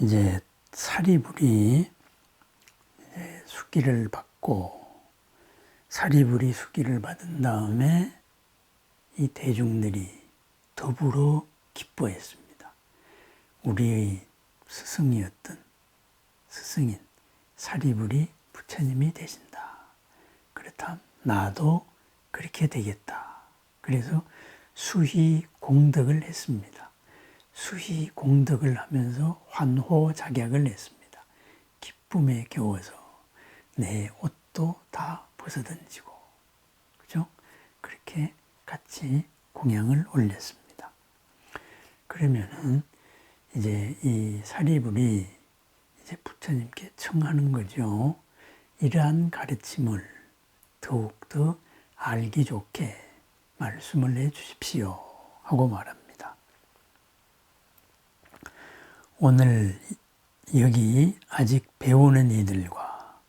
이제 사리불이 수기를 받고 사리불이 수기를 받은 다음에 이 대중들이 더불어 기뻐했습니다. 우리의 스승이었던 스승인 사리불이 부처님이 되신다. 그렇다면 나도 그렇게 되겠다. 그래서 수희 공덕을 했습니다. 수희 공덕을 하면서 환호작약을 했습니다. 기쁨에 겨워서 내 옷도 다 벗어던지고, 그죠? 그렇게 같이 공양을 올렸습니다. 그러면은 이제 이 사리불이 이제 부처님께 청하는 거죠. 이러한 가르침을 더욱더 알기 좋게 말씀을 해 주십시오 하고 말합니다. 오늘 여기 아직 배우는 이들과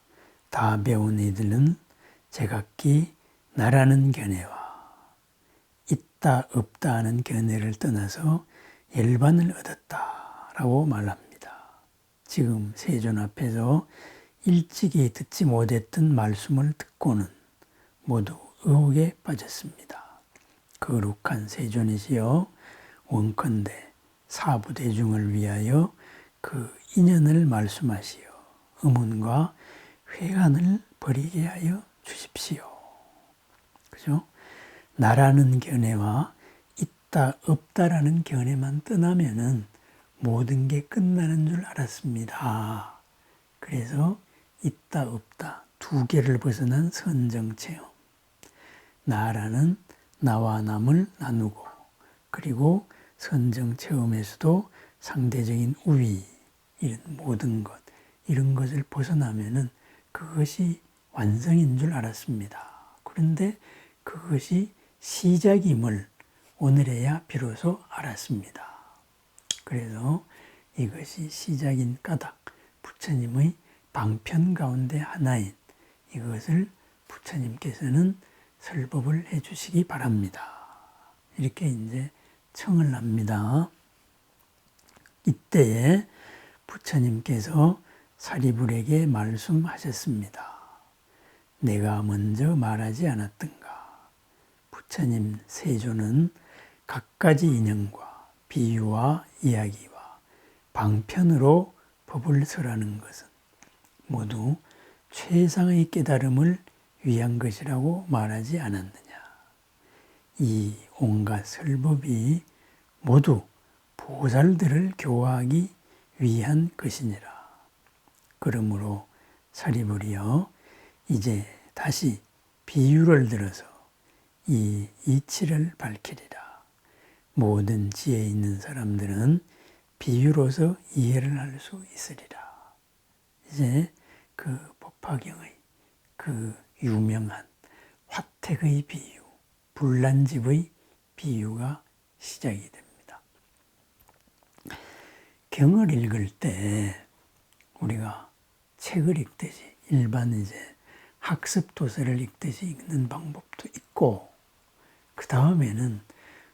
다 배운 이들은 제각기 나라는 견해와 있다 없다 하는 견해를 떠나서 열반을 얻었다라고 말합니다. 지금 세존 앞에서 일찍이 듣지 못했던 말씀을 듣고는 모두 의혹에 빠졌습니다. 거룩한 세존이시여 원컨대 사부대중을 위하여 그 인연을 말씀하시어 의문과 회한을 버리게 하여 주십시오. 그죠? 나라는 견해와 있다 없다라는 견해만 떠나면은 모든 게 끝나는 줄 알았습니다. 그래서 있다 없다 두 개를 벗어난 선정체험. 나라는 나와 남을 나누고, 그리고 선정체험에서도 상대적인 우위, 이런 모든 것, 이런 것을 벗어나면은 그것이 완성인 줄 알았습니다. 그런데 그것이 시작임을 오늘에야 비로소 알았습니다. 그래서 이것이 시작인 까닭, 부처님의 방편 가운데 하나인 이것을 부처님께서는 설법을 해 주시기 바랍니다. 이렇게 이제 청을 합니다. 이때에 부처님께서 사리불에게 말씀하셨습니다. 내가 먼저 말하지 않았던가. 부처님 세존은 갖가지 인연과 비유와 이야기와 방편으로 법을 설하는 것은 모두 최상의 깨달음을 위한 것이라고 말하지 않았느냐. 이 온갖 설법이 모두 보살들을 교화하기 위한 것이니라. 그러므로 사리불이여 이제 다시 비유를 들어서 이 이치를 밝히리라. 모든 지혜 있는 사람들은 비유로서 이해를 할 수 있으리라. 이제 그 법화경의 그 유명한 화택의 비유, 불난집의 비유가 시작이 됩니다. 경을 읽을 때 우리가 책을 읽듯이 일반 이제 학습 도서를 읽듯이 읽는 방법도 있고, 그 다음에는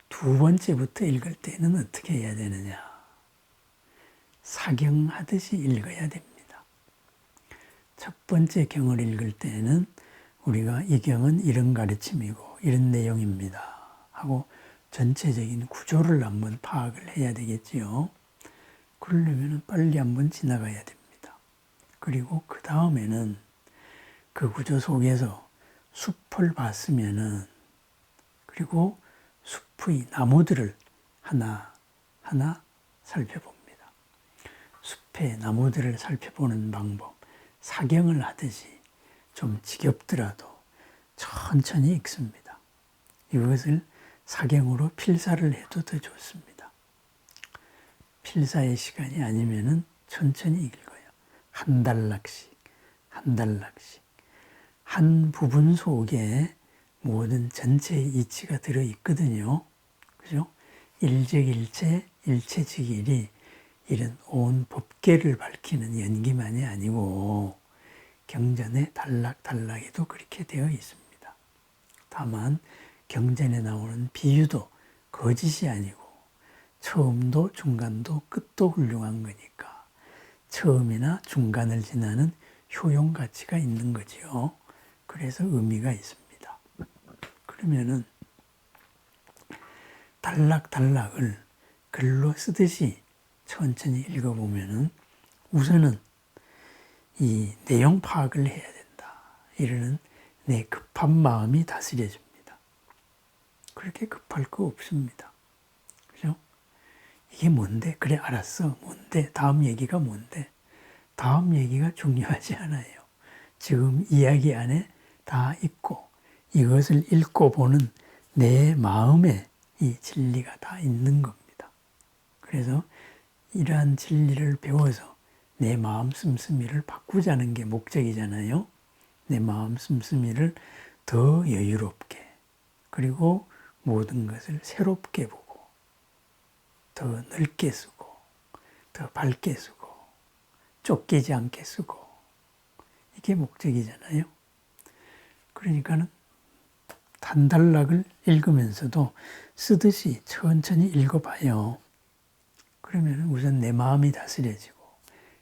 두 번째부터 읽을 때는 어떻게 해야 되느냐. 사경하듯이 읽어야 됩니다. 첫 번째 경을 읽을 때는 우리가 이 경은 이런 가르침이고 이런 내용입니다 하고 전체적인 구조를 한번 파악을 해야 되겠지요. 그러려면 빨리 한번 지나가야 됩니다. 그리고 그 다음에는 그 구조 속에서 숲을 봤으면은, 그리고 숲의 나무들을 하나하나 살펴봅니다. 숲의 나무들을 살펴보는 방법, 사경을 하듯이 좀 지겹더라도 천천히 읽습니다. 이것을 사경으로 필사를 해도 더 좋습니다. 필사의 시간이 아니면은 천천히 읽어요. 한 단락씩, 한 단락씩. 한 부분 속에 모든 전체의 이치가 들어있거든요. 그죠? 일적일체, 일체직일이 이런 온 법계를 밝히는 연기만이 아니고 경전의 단락단락에도 그렇게 되어 있습니다. 다만 경전에 나오는 비유도 거짓이 아니고 처음도 중간도 끝도 훌륭한 거니까 처음이나 중간을 지나는 효용 가치가 있는 거지요. 그래서 의미가 있습니다. 그러면은 단락단락을 글로 쓰듯이 천천히 읽어보면은 우선은 이 내용 파악을 해야 된다. 이러는 내 급한 마음이 다스려집니다. 그렇게 급할 거 없습니다. 그죠? 이게 뭔데? 그래, 알았어. 뭔데? 다음 얘기가 뭔데? 다음 얘기가 중요하지 않아요. 지금 이야기 안에 다 있고 이것을 읽고 보는 내 마음에 이 진리가 다 있는 겁니다. 그래서 이러한 진리를 배워서 내 마음 씀씀이를 바꾸자는 게 목적이잖아요. 내 마음 씀씀이를 더 여유롭게 그리고 모든 것을 새롭게 보고 더 넓게 쓰고 더 밝게 쓰고 쫓기지 않게 쓰고 이게 목적이잖아요. 그러니까는 단단락을 읽으면서도 쓰듯이 천천히 읽어봐요. 그러면 우선 내 마음이 다스려지고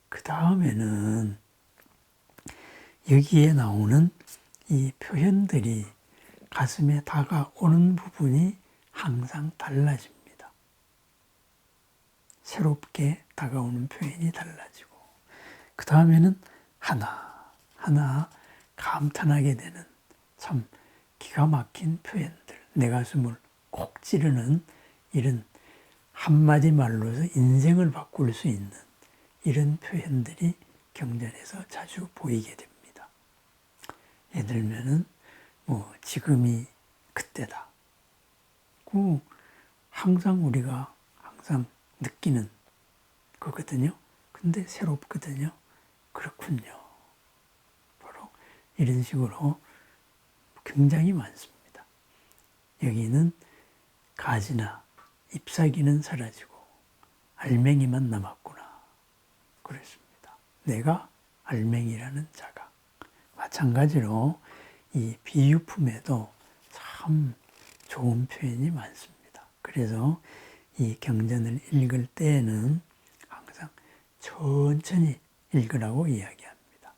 그 다음에는 여기에 나오는 이 표현들이 가슴에 다가오는 부분이 항상 달라집니다. 새롭게 다가오는 표현이 달라지고 그 다음에는 하나 감탄하게 되는 참 기가 막힌 표현들, 내 가슴을 콕 찌르는 이런 한마디 말로서 인생을 바꿀 수 있는 이런 표현들이 경전에서 자주 보이게 됩니다. 예를 들면은 지금이 그때다. 항상 우리가 항상 느끼는 거거든요. 근데 새롭거든요. 그렇군요. 바로 이런 식으로 굉장히 많습니다. 여기는 가지나 잎사귀는 사라지고 알맹이만 남았구나. 그랬습니다. 내가 알맹이라는 자가. 마찬가지로 이 비유품에도 참 좋은 표현이 많습니다. 그래서 이 경전을 읽을 때에는 항상 천천히 읽으라고 이야기합니다.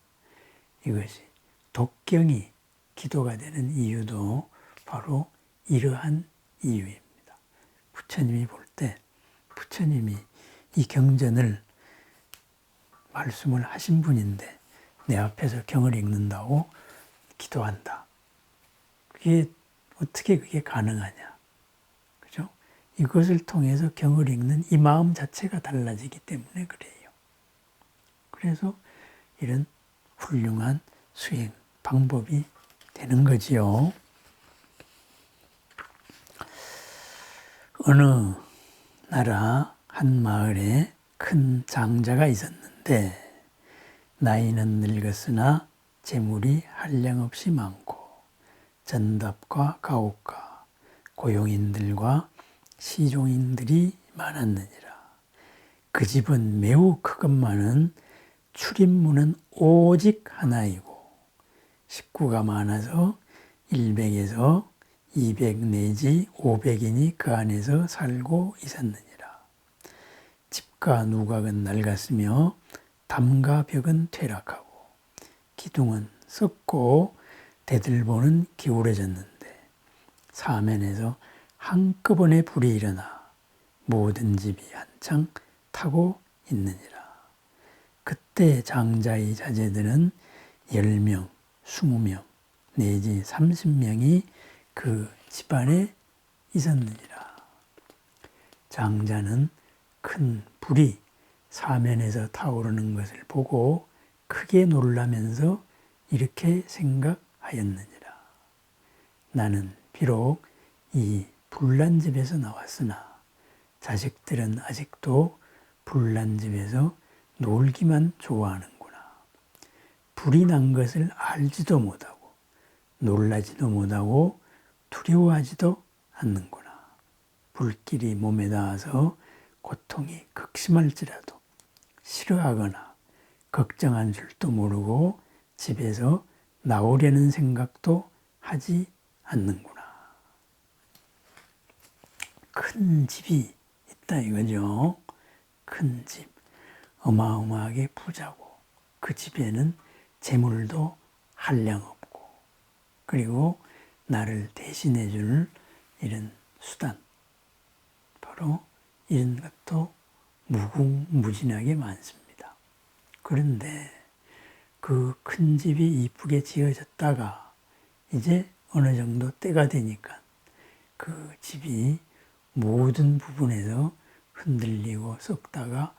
이것이 독경이 기도가 되는 이유도 바로 이러한 이유입니다. 부처님이 볼 때 부처님이 이 경전을 말씀을 하신 분인데 내 앞에서 경을 읽는다고 기도한다. 어떻게 그게 가능하냐. 그죠? 이것을 통해서 경을 읽는 이 마음 자체가 달라지기 때문에 그래요. 그래서 이런 훌륭한 수행 방법이 되는 거지요. 어느 나라 한 마을에 큰 장자가 있었는데 나이는 늙었으나 재물이 한량없이 많고 전답과 가옥과 고용인들과 시종인들이 많았느니라. 그 집은 매우 크건만은 출입문은 오직 하나이고 식구가 많아서 100에서 200 내지 500인이 그 안에서 살고 있었느니라. 집과 누각은 낡았으며 담과 벽은 퇴락하고 기둥은 썩고 대들보는 기울어졌는데 사면에서 한꺼번에 불이 일어나 모든 집이 한창 타고 있느니라. 그때 장자의 자제들은 10명, 20명 내지 30명이 그 집안에 있었느니라. 장자는 큰 불이 사면에서 타오르는 것을 보고 크게 놀라면서 이렇게 생각하였느니라. 나는 비록 이 불난 집에서 나왔으나 자식들은 아직도 불난 집에서 놀기만 좋아하는구나. 불이 난 것을 알지도 못하고 놀라지도 못하고 두려워하지도 않는구나. 불길이 몸에 닿아서 고통이 극심할지라도 싫어하거나 걱정한 줄도 모르고 집에서 나오려는 생각도 하지 않는구나. 큰 집이 있다 이거죠. 큰 집. 어마어마하게 부자고 그 집에는 재물도 한량 없고 그리고 나를 대신해 줄 이런 수단 바로 이런 것도 무궁무진하게 많습니다. 그런데 그 큰 집이 이쁘게 지어졌다가 이제 어느 정도 때가 되니까 그 집이 모든 부분에서 흔들리고 썩다가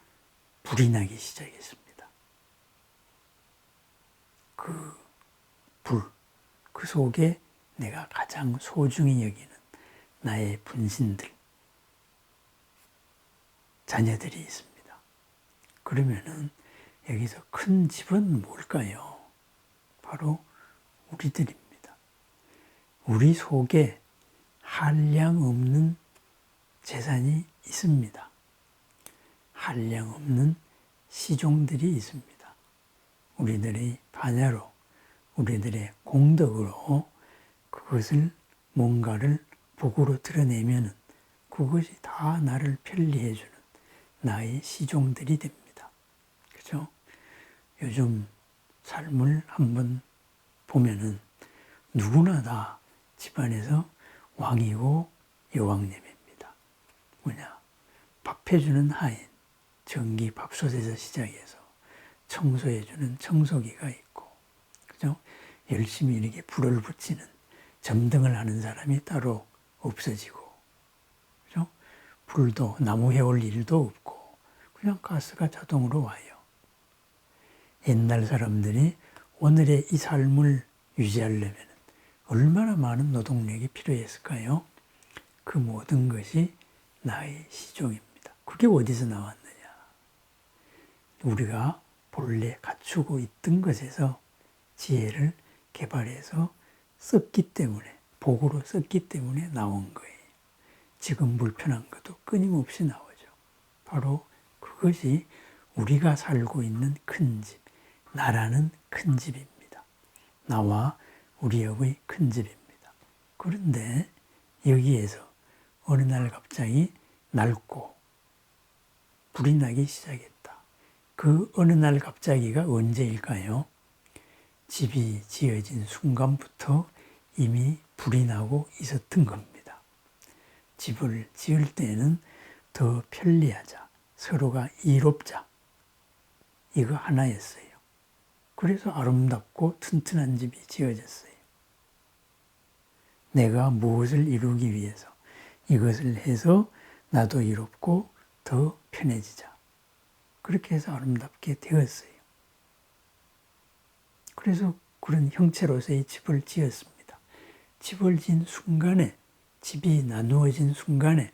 불이 나기 시작했습니다. 그 불, 그 속에 내가 가장 소중히 여기는 나의 분신들, 자녀들이 있습니다. 그러면은 여기서 큰 집은 뭘까요? 바로 우리들입니다. 우리 속에 한량 없는 재산이 있습니다. 한량 없는 시종들이 있습니다. 우리들의 반야로, 우리들의 공덕으로 그것을 뭔가를 복으로 드러내면 그것이 다 나를 편리해주는 나의 시종들이 됩니다. 그죠? 요즘 삶을 한번 보면은 누구나 다 집안에서 왕이고 여왕님입니다. 뭐냐? 밥 해주는 하인, 전기 밥솥에서 시작해서 청소해주는 청소기가 있고, 그죠? 열심히 이렇게 불을 붙이는 점등을 하는 사람이 따로 없어지고, 그죠? 불도 나무 해올 일도 없고, 그냥 가스가 자동으로 와요. 옛날 사람들이 오늘의 이 삶을 유지하려면 얼마나 많은 노동력이 필요했을까요? 그 모든 것이 나의 시종입니다. 그게 어디서 나왔느냐? 우리가 본래 갖추고 있던 것에서 지혜를 개발해서 썼기 때문에, 복으로 썼기 때문에 나온 거예요. 지금 불편한 것도 끊임없이 나오죠. 바로 그것이 우리가 살고 있는 큰 집, 나라는 큰 집입니다. 나와 우리 업의 큰 집입니다. 그런데 여기에서 어느 날 갑자기 낡고 불이 나기 시작했다. 그 어느 날 갑자기가 언제일까요? 집이 지어진 순간부터 이미 불이 나고 있었던 겁니다. 집을 지을 때는 더 편리하자, 서로가 이롭자, 이거 하나였어요. 그래서 아름답고 튼튼한 집이 지어졌어요. 내가 무엇을 이루기 위해서 이것을 해서 나도 이롭고 더 편해지자. 그렇게 해서 아름답게 되었어요. 그래서 그런 형체로서의 집을 지었습니다. 집을 지은 순간에, 집이 나누어진 순간에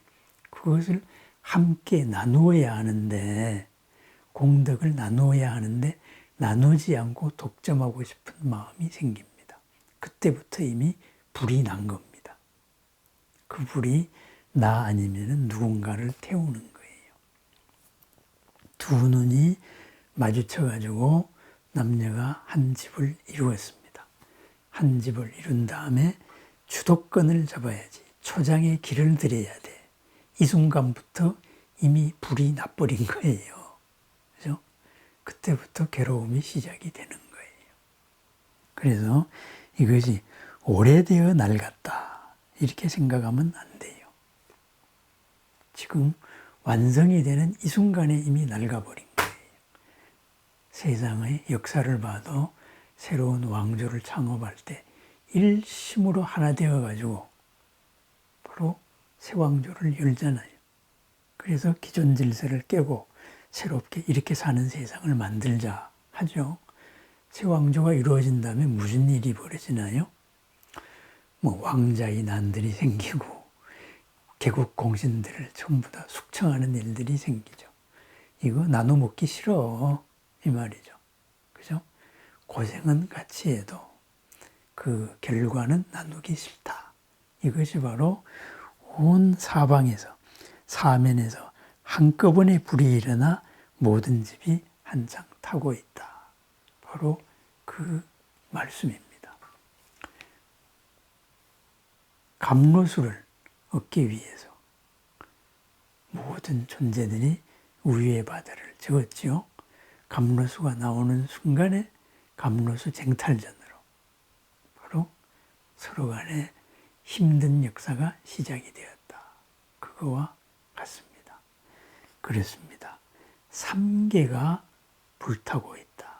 그것을 함께 나누어야 하는데, 공덕을 나누어야 하는데 나누지 않고 독점하고 싶은 마음이 생깁니다. 그때부터 이미 불이 난 겁니다. 그 불이 나 아니면 누군가를 태우는 거예요. 두 눈이 마주쳐가지고 남녀가 한 집을 이루었습니다. 한 집을 이룬 다음에 주도권을 잡아야지. 초장에 길을 들여야 돼. 이 순간부터 이미 불이 나버린 거예요. 그죠? 그때부터 괴로움이 시작이 되는 거예요. 그래서 이것이 오래되어 낡았다. 이렇게 생각하면 안 돼요. 지금 완성이 되는 이 순간에 이미 낡아버린 거예요. 세상의 역사를 봐도 새로운 왕조를 창업할 때 일심으로 하나 되어가지고 바로 새 왕조를 열잖아요. 그래서 기존 질서를 깨고 새롭게 이렇게 사는 세상을 만들자 하죠. 새 왕조가 이루어진 다음에 무슨 일이 벌어지나요? 뭐 왕자의 난들이 생기고 개국 공신들을 전부 다 숙청하는 일들이 생기죠. 이거 나눠 먹기 싫어 이 말이죠. 그죠? 고생은 같이 해도 그 결과는 나누기 싫다. 이것이 바로 온 사방에서 사면에서 한꺼번에 불이 일어나 모든 집이 한창 타고 있다. 바로 그 말씀입니다. 감로수를 얻기 위해서 모든 존재들이 우유의 바다를 저었지요. 감로수가 나오는 순간에 감로수 쟁탈전으로 바로 서로 간에 힘든 역사가 시작이 되었다. 그거와 같습니다. 그렇습니다. 삼계가 불타고 있다.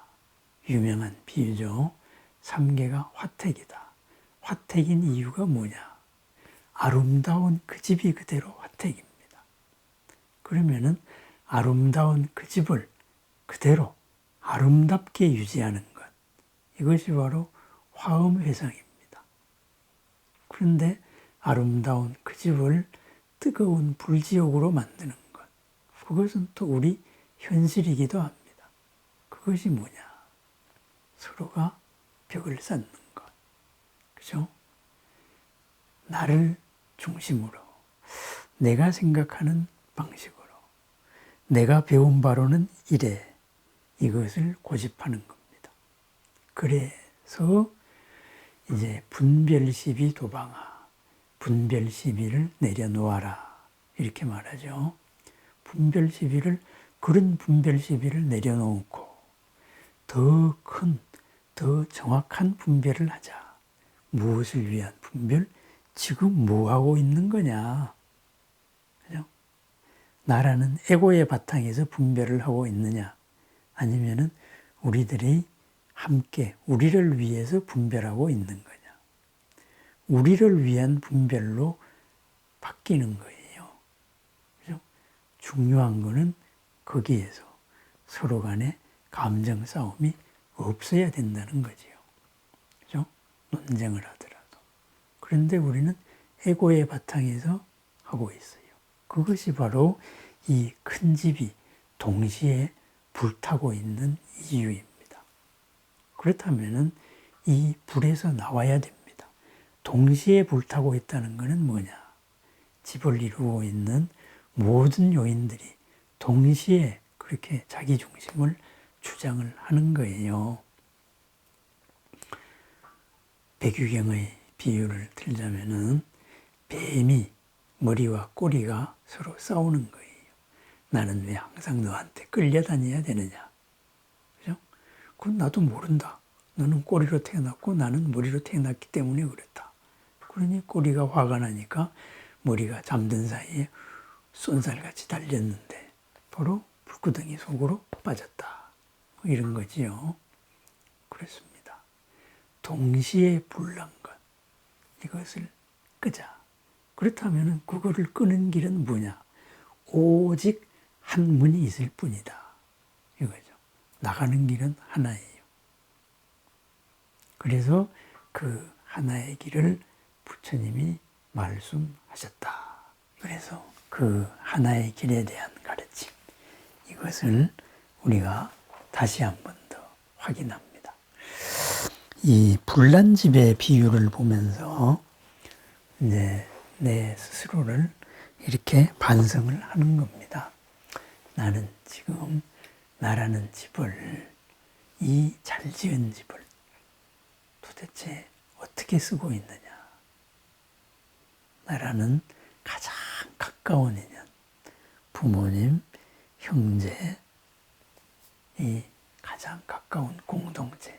유명한 비유죠. 삼계가 화택이다. 화택인 이유가 뭐냐? 아름다운 그 집이 그대로 화택입니다. 그러면은 아름다운 그 집을 그대로 아름답게 유지하는 것. 이것이 바로 화엄회상입니다. 그런데 아름다운 그 집을 뜨거운 불지옥으로 만드는 것. 그것은 또 우리 현실이기도 합니다. 그것이 뭐냐? 서로가 벽을 쌓는 것. 그죠? 나를 중심으로 내가 생각하는 방식으로 내가 배운 바로는 이래 이것을 고집하는 겁니다. 그래서 이제 분별시비 도방하 분별시비를 내려놓아라 이렇게 말하죠. 분별시비를 그런 분별시비를 내려놓고 더 큰, 더 정확한 분별을 하자. 무엇을 위한 분별? 지금 뭐 하고 있는 거냐? 그죠? 나라는 에고의 바탕에서 분별을 하고 있느냐? 아니면은 우리들이 함께 우리를 위해서 분별하고 있는 거냐? 우리를 위한 분별로 바뀌는 거예요. 그죠? 중요한 거는 거기에서 서로 간에 감정 싸움이 없어야 된다는 거지요. 그죠? 논쟁을 하더라도. 그런데 우리는 에고의 바탕에서 하고 있어요. 그것이 바로 이 큰 집이 동시에 불타고 있는 이유입니다. 그렇다면은 이 불에서 나와야 됩니다. 동시에 불타고 있다는 것은 뭐냐? 집을 이루고 있는 모든 요인들이 동시에 그렇게 자기 중심을 주장을 하는 거예요. 백유경의 비유를 들자면은 뱀이 머리와 꼬리가 서로 싸우는 거예요. 나는 왜 항상 너한테 끌려다녀야 되느냐? 그죠? 그건 나도 모른다. 너는 꼬리로 태어났고 나는 머리로 태어났기 때문에 그렇다. 그러니 꼬리가 화가 나니까 머리가 잠든 사이에 쏜살같이 달렸는데 바로 불구덩이 속으로 빠졌다. 이런 거지요. 그렇습니다. 동시에 불난 것. 이것을 끄자. 그렇다면 그거를 끄는 길은 뭐냐? 오직 한 문이 있을 뿐이다. 이거죠. 나가는 길은 하나예요. 그래서 그 하나의 길을 부처님이 말씀하셨다. 그래서 그 하나의 길에 대한 가르침, 이것을 우리가 다시 한 번 더 확인합니다. 이 불난집의 비유를 보면서 이제 내 스스로를 이렇게 반성을 하는 겁니다. 나는 지금 나라는 집을, 이 잘 지은 집을 도대체 어떻게 쓰고 있느냐. 나라는 가장 가까운 인연, 부모님, 형제, 이 가장 가까운 공동체,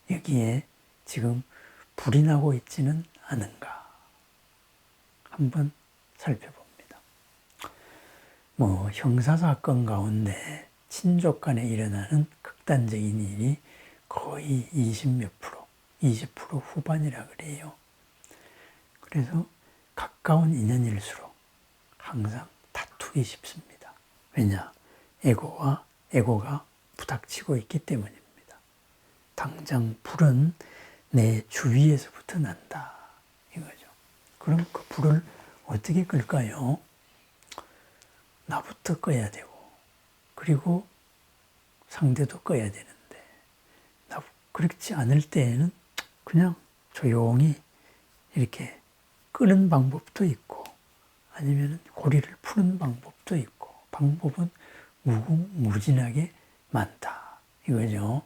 여기에 지금 불이 나고 있지는 않은가 한번 살펴봅니다. 형사사건 가운데 친족 간에 일어나는 극단적인 일이 거의 20몇 프로, 20% 후반이라 그래요. 그래서 가까운 인연일수록 항상 다투기 쉽습니다. 왜냐? 에고가 부닥치고 있기 때문입니다. 당장 불은 내 주위에서부터 난다. 이거죠. 그럼 그 불을 어떻게 끌까요? 나부터 꺼야 되고, 그리고 상대도 꺼야 되는데, 그렇지 않을 때에는 그냥 조용히 이렇게 끄는 방법도 있고, 아니면 고리를 푸는 방법도 있고, 방법은 무궁무진하게 많다. 이거죠.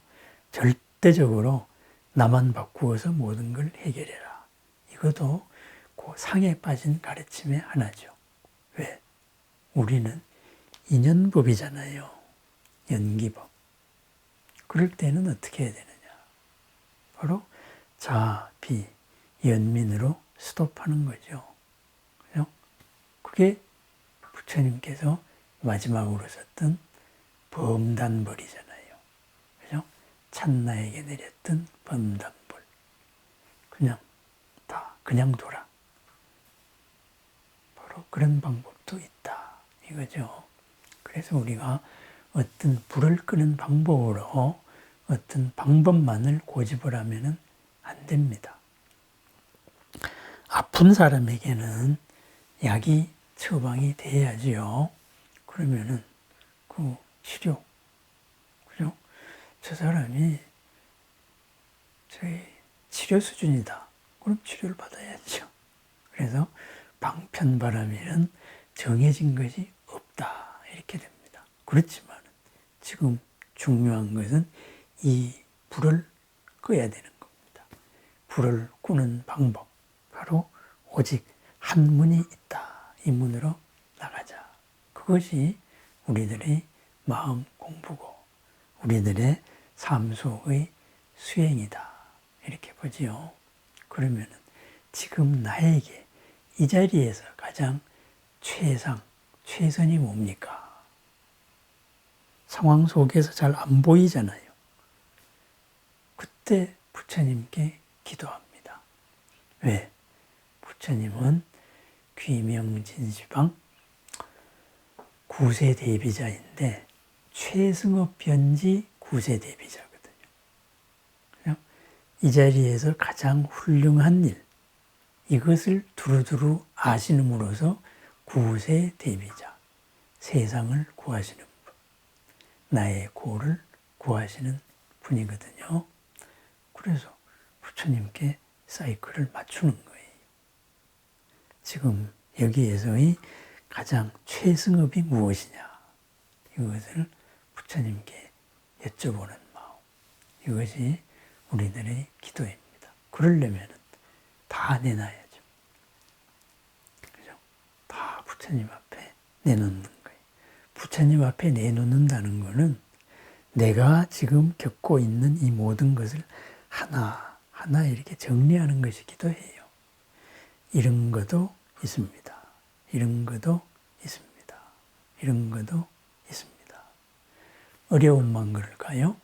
절대적으로 나만 바꾸어서 모든 걸 해결해라. 이것도 그 상에 빠진 가르침의 하나죠. 왜? 우리는 인연법이잖아요. 연기법. 그럴 때는 어떻게 해야 되느냐? 바로 자, 비, 연민으로 스톱하는 거죠. 그죠? 그게 부처님께서 마지막으로 썼던 범단벌이잖아요. 그죠? 찬나에게 내렸던 범단벌. 그냥 둬라. 바로 그런 방법도 있다. 이거죠. 그래서 우리가 어떤 불을 끄는 방법으로 어떤 방법만을 고집을 하면은 안 됩니다. 아픈 사람에게는 약이 처방이 돼야지요. 그러면은 그 치료, 그죠? 저 사람이 저희 치료 수준이다. 그럼 치료를 받아야죠. 그래서 방편바람에는 정해진 것이 없다. 이렇게 됩니다. 그렇지만 지금 중요한 것은 이 불을 꺼야 되는 겁니다. 불을 끄는 방법, 바로 오직 한 문이 있다. 이 문으로 나가자. 그것이 우리들의 마음 공부고 우리들의 삶 속의 수행이다. 이렇게 보지요. 그러면 지금 나에게 이 자리에서 가장 최선이 뭡니까? 상황 속에서 잘 안 보이잖아요. 그때 부처님께 기도합니다. 왜? 부처님은 귀명진시방 구세대비자인데 최승업 변지 구세대비자거든요. 이 자리에서 가장 훌륭한 일, 이것을 두루두루 아시는으로서 구세대비자, 세상을 구하시는 분, 나의 고를 구하시는 분이거든요. 그래서 부처님께 사이클을 맞추는 거예요. 지금 여기에서의 가장 최승업이 무엇이냐, 이것을 부처님께 여쭤보는 마음, 이것이 우리들의 기도입니다. 그러려면 다 내놔야죠. 그죠? 다 부처님 앞에 내놓는 거예요. 부처님 앞에 내놓는다는 것은 내가 지금 겪고 있는 이 모든 것을 하나하나 이렇게 정리하는 것이기도 해요. 이런 것도 있습니다. 이런 것도 있습니다. 이런 것도 있습니다. 어려움만 그럴까요?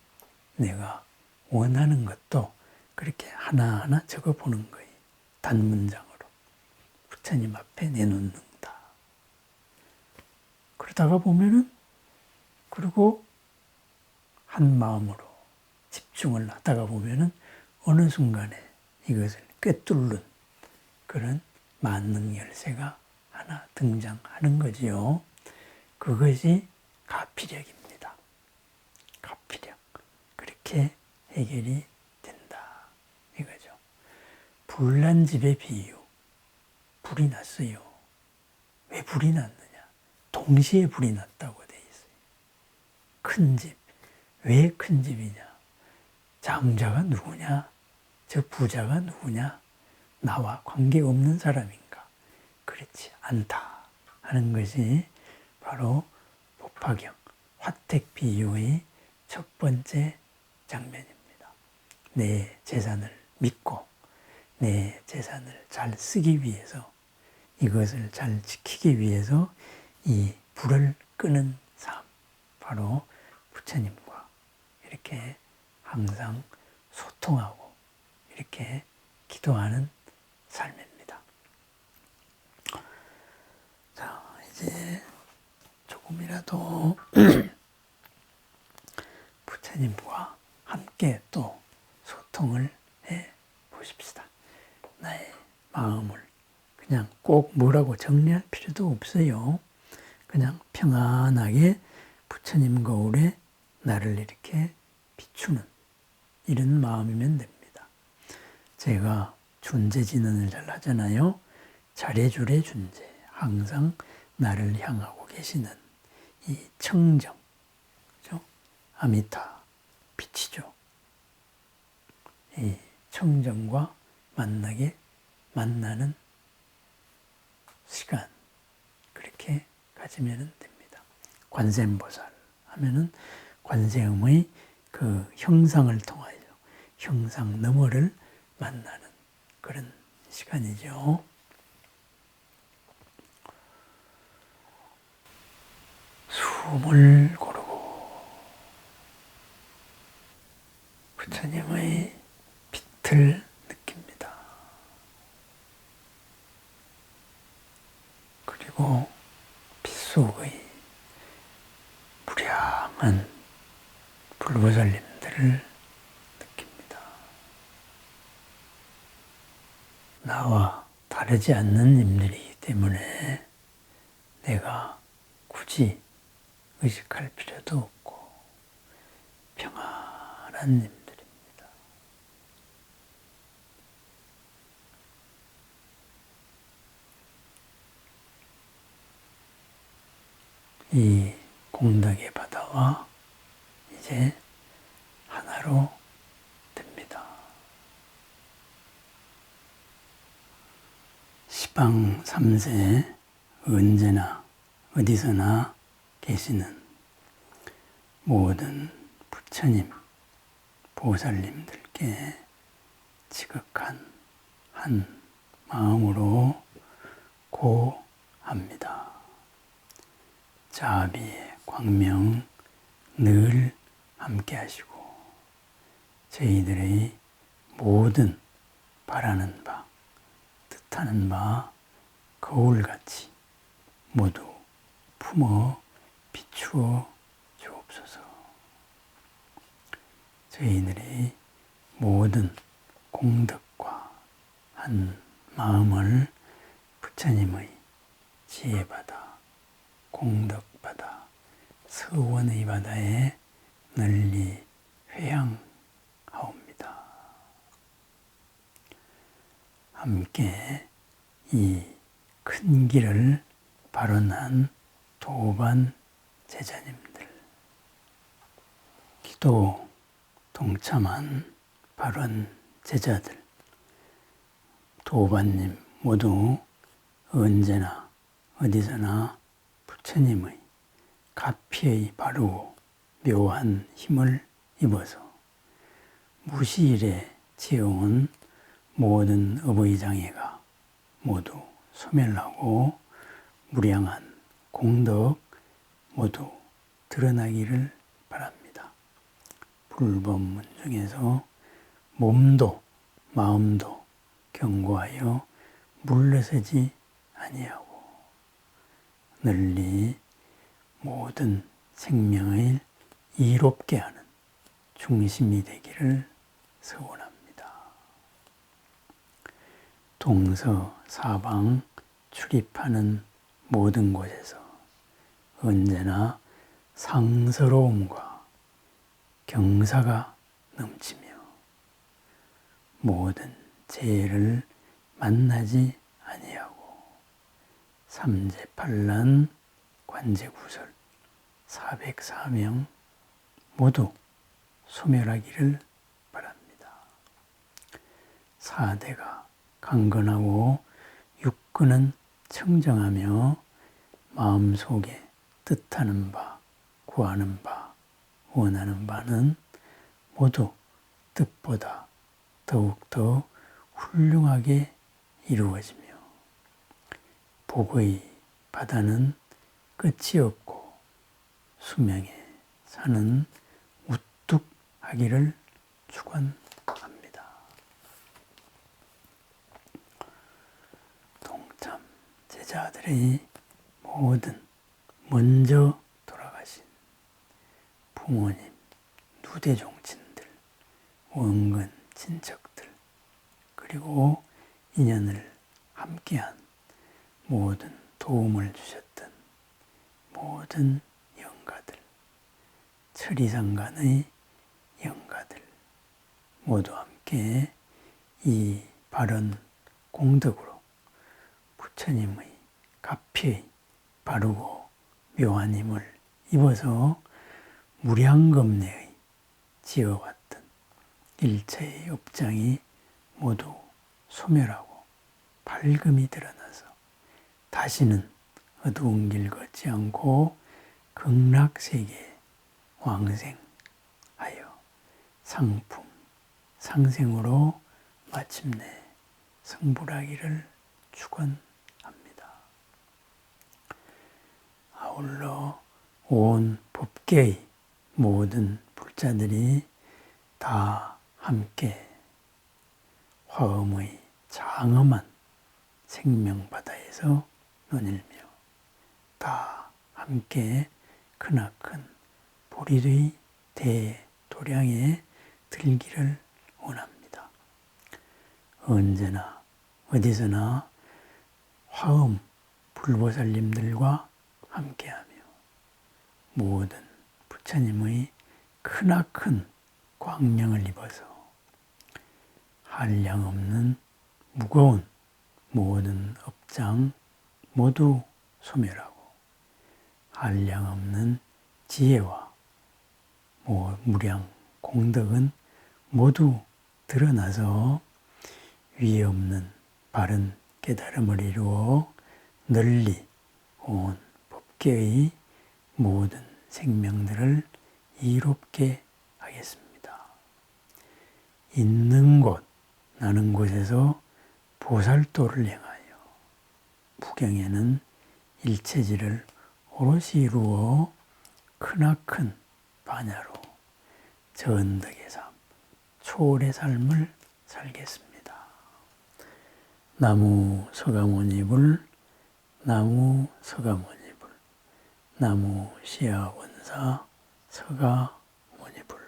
내가 원하는 것도 그렇게 하나하나 적어보는 거예요. 단문장으로. 부처님 앞에 내놓는다. 그러다가 보면은, 그리고 한 마음으로 집중을 하다가 보면은 어느 순간에 이것을 꿰뚫는 그런 만능 열쇠가 하나 등장하는 거지요. 그것이 가피력입니다. 가피력. 그렇게 해결이 된다. 이거죠. 불난 집의 비유. 불이 났어요. 왜 불이 났느냐? 동시에 불이 났다고 돼 있어요. 큰 집. 왜 큰 집이냐? 장자가 누구냐? 저 부자가 누구냐? 나와 관계없는 사람인가? 그렇지 않다 하는 것이 바로 법화경, 화택 비유의 첫 번째 장면입니다. 내 재산을 믿고 내 재산을 잘 쓰기 위해서, 이것을 잘 지키기 위해서 이 불을 끄는 삶, 바로 부처님과 이렇게 항상 소통하고 이렇게 기도하는 삶입니다. 자, 이제 조금이라도 부처님과 함께 또 소통을 해 보십시다. 나의 마음을 그냥 꼭 뭐라고 정리할 필요도 없어요. 그냥 평안하게 부처님 거울에 나를 이렇게 비추는 이런 마음이면 됩니다. 제가 존재진언을 잘 하잖아요. 자래줄의 존재, 항상 나를 향하고 계시는 이 청정, 그죠? 아미타, 빛이죠. 이 청정과 만나는 시간, 그렇게 가지면 됩니다. 관세음보살 하면은 관세음의 그 형상을 통하여 형상 너머를 만나는 그런 시간이죠. 숨을 고르고 부처님의 빛을 느낍니다. 그리고 빛 속의 무량한 불보살님들을 느낍니다. 나와 다르지 않는 님들이기 때문에 내가 굳이 의식할 필요도 없고 평안한 님들입니다. 이 공덕의 바다와 이제 하나로 됩니다. 시방 3세 언제나 어디서나 계시는 모든 부처님, 보살님들께 지극한 한 마음으로 고합니다. 자비의 광명 늘 함께 하시고 저희들의 모든 바라는 바, 뜻하는 바 거울같이 모두 품어 비추어 주옵소서. 저희들의 모든 공덕과 한 마음을 부처님의 지혜바다, 공덕바다, 서원의 바다에 널리 회향하옵니다. 함께 이 큰 길을 발언한 도반 제자님들, 기도 동참한 발언 제자들, 도반님 모두 언제나 어디서나 부처님의 가피의 바르고 묘한 힘을 입어서 무시일에 지어온 모든 업의 장애가 모두 소멸하고 무량한 공덕 모두 드러나기를 바랍니다. 불법문 중에서 몸도 마음도 견고하여 물러서지 아니하고 널리 모든 생명을 이롭게 하는 중심이 되기를 소원합니다. 동서사방 출입하는 모든 곳에서 언제나 상서로움과 경사가 넘치며 모든 재해를 만나지 아니하고 삼재팔란 관제구설 404명 모두 소멸하기를 바랍니다. 사대가 강건하고 육근은 청정하며 마음속에 뜻하는 바, 구하는 바, 원하는 바는 모두 뜻보다 더욱더 훌륭하게 이루어지며 복의 바다는 끝이 없고 수명의 산은 우뚝 하기를 축원합니다. 동참 제자들의 모든 먼저 돌아가신 부모님, 누대종친들, 원근 친척들, 그리고 인연을 함께한 모든 도움을 주셨던 모든 영가들, 천리상간의 영가들 모두 함께 이 바른 공덕으로 부처님의 가피의 바르고 묘한 힘을 입어서 무량겁내의 지어왔던 일체의 업장이 모두 소멸하고 밝음이 드러나서 다시는 어두운 길 걷지 않고 극락세계에 왕생하여 상품, 상생으로 마침내 성불하기를 축원합니다. 아울러 온 법계의 모든 불자들이 다 함께 화엄의 장엄한 생명바다에서 논일며 다 함께 크나큰 보리의 대도량에 들기를 원합니다. 언제나 어디서나 화엄 불보살님들과 함께하며 모든 부처님의 크나큰 광명을 입어서 한량없는 무거운 모든 업장 모두 소멸하고 한량없는 지혜와 무량 공덕은 모두 드러나서 위에 없는 바른 깨달음을 이루어 널리 온 법계의 모든 생명들을 이롭게 하겠습니다. 있는 곳, 나는 곳에서 보살도를 행하여 부경에는 일체지를 오롯이 이루어 크나큰 반야로 전덕의 삶, 초월의 삶을 살겠습니다. 나무 서가모니불, 나무 서가모니불, 나무 시아원사 서가모니불.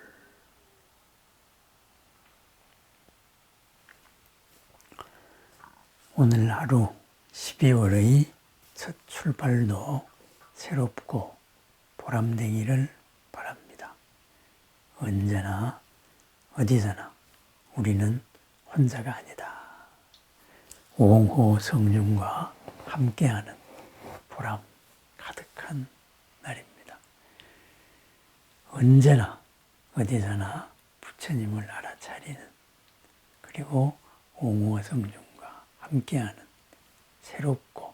오늘 하루 12월의 첫 출발도 새롭고 보람되기를 바랍니다. 언제나 어디서나 우리는 혼자가 아니다. 옹호 성중과 함께하는 보람 가득한 날입니다. 언제나 어디서나 부처님을 알아차리는 그리고 옹호 성중과 함께하는 새롭고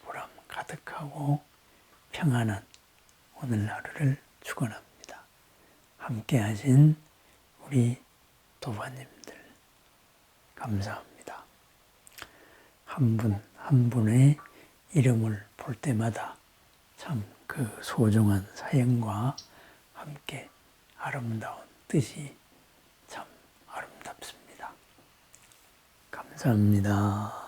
보람 가득하고 평안한 오늘 하루를 축원합니다. 함께하신 우리 도반님들 감사합니다. 한 분 한 분의 이름을 볼 때마다 참 그 소중한 사연과 함께 아름다운 뜻이 참 아름답습니다. 감사합니다.